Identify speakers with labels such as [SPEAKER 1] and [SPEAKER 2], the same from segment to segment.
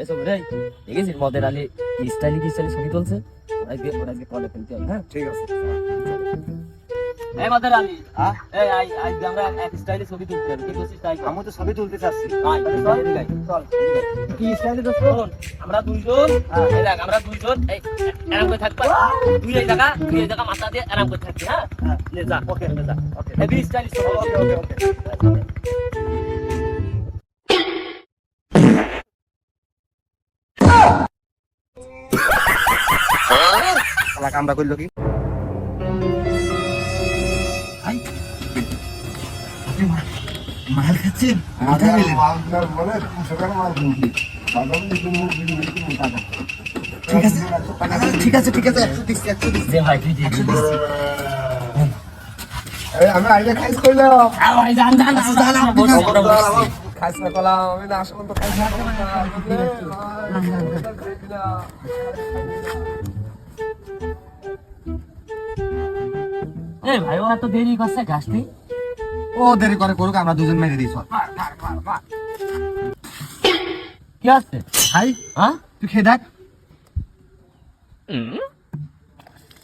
[SPEAKER 1] এসব রে দেখেছিস মদের আলী স্টাইলি ছবি তুলছে ওরা দিয়ে কলে ফেলতে হবে। হ্যাঁ
[SPEAKER 2] ঠিক আছে।
[SPEAKER 1] এই মদের আলী এই আই আমরা এক স্টাইলি ছবি তুলতে হবে। কি করছিস তাই
[SPEAKER 2] আমি তো ছবি তুলতে চাচ্ছি।
[SPEAKER 1] আয় চল এদিকে আয়, চল
[SPEAKER 2] কি স্টাইলে দোস্ত?
[SPEAKER 1] আমরা দুইজন এই দেখ আমরা দুইজন এই আরাম করে থাকবা। তুই এই জায়গা মাথা দিয়ে আরাম করে থাকবি। হ্যাঁ লে যা ওকে লে যা ওকে হেভি স্টাইলিশ ছবি।
[SPEAKER 2] ওকে ওকে ওকে। শালা কামড়া কইলো কি? মাল খাচ্ছেন? ঠিক আছে ঠিক আছে 100 দিচ্ছি।
[SPEAKER 1] যে ভাই তুই যে
[SPEAKER 2] আমি আইলে খাইছ কইলো।
[SPEAKER 1] ভাই জান
[SPEAKER 2] খাইছ না কলাম আমি না আসলে তো খাইছ না।
[SPEAKER 1] এই ভাই ও এত দেরি করছে ঘাসতে।
[SPEAKER 2] ও দেরি করে করুক, আমরা দুজন মেরে দিই।
[SPEAKER 1] কি আছে
[SPEAKER 2] ভাই
[SPEAKER 1] হ্যাঁ
[SPEAKER 2] তুই খেয়ে দেখ।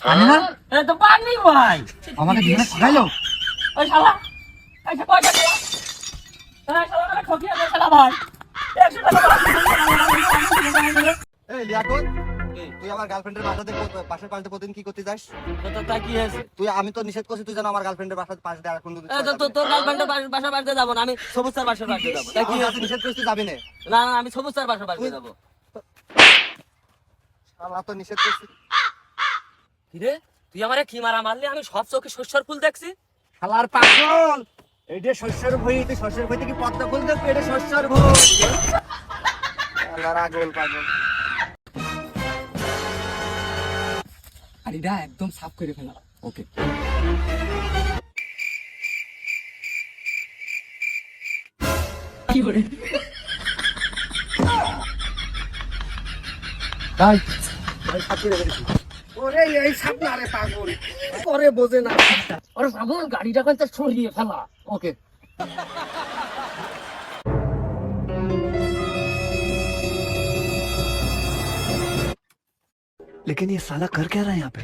[SPEAKER 2] আনি না
[SPEAKER 1] এ তো পানি ভাই
[SPEAKER 2] আমাকে দিনে খাইলো।
[SPEAKER 1] ওই শালা এই সে কয়টা শালা এই শালা আমাকে ঠকিয়ে দে শালা ভাই 100 টাকা
[SPEAKER 2] এই লিয়াকত, তুই আমার গার্লফ্রেন্ডের পাশের পাশে প্রতিদিন কি করতে যাস?
[SPEAKER 1] তো তা কি হয়েছে?
[SPEAKER 2] তুই আমি তো নিষেধ করছি তুই যেন আমার গার্লফ্রেন্ডের পাশে দিয়ে আর কোন দিন
[SPEAKER 1] তোর গার্লফ্রেন্ডের বাসা বাড়তে যাবো না, আমি সবুজ স্যার বাসা বাড়তে যাবো। তাই কি হয়েছে?
[SPEAKER 2] নিষেধ করছিস যাবি না।
[SPEAKER 1] না না আমি সবুজ স্যার বাসা বাড়তে যাবো।
[SPEAKER 2] শালা তো নিষেধ করছিস।
[SPEAKER 1] কিরে তুই আমারে কি মারা মারলি? আমি সব চোখে শস্যর ফুল দেখছি।
[SPEAKER 2] শালার পাগল, এইটা শস্যের ভুঁই, তুই শস্যের ভুঁই থেকে পদ্মা ফুল দেখবি, এটা শস্যের ভুঁই। শালার আগল পাগল।
[SPEAKER 1] আরিডা একদম সাফ করে ফেলা। ওকে কি করে
[SPEAKER 2] ভাই ভাই সাথে রেখে দিছি। ওরে এই সাপ না রে পাগল, ওরে বোঝে না।
[SPEAKER 1] আরে পাগল গাড়িটা কিন্তু সরিয়ে ফেলা।
[SPEAKER 2] ওকে
[SPEAKER 3] लेकिन ये साला कर क्या रहा है यहाँ पे?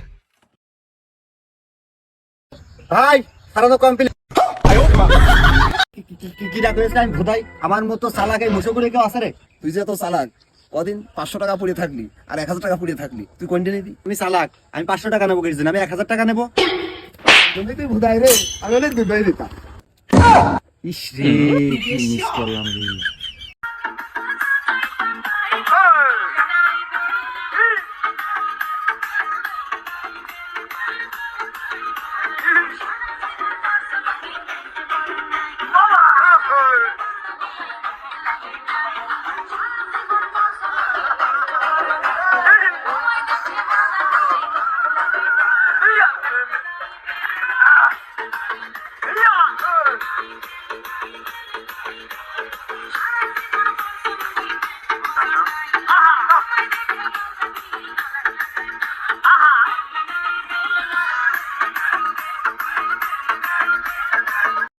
[SPEAKER 2] ভাই সারানো কমপ্লিট। কি ডাকছিস? আমি ভুদাই আমার মতো সালাক এই মুশো করে কেউ আছে রে? তুই যে তো সালাক, কদিন 500 টাকা পুড়ে থাকলি আর 1000 টাকা পুড়ে থাকলি, তুই কোনটা নিবি? তুমি সালাক, আমি 500 টাকা নেবো কিছু আমি 1000 টাকা নেবো। তুমি তুই ভুদাই রে, আমি হলে দুবাই দিতাম। ইস রে কি মিস করলাম রে।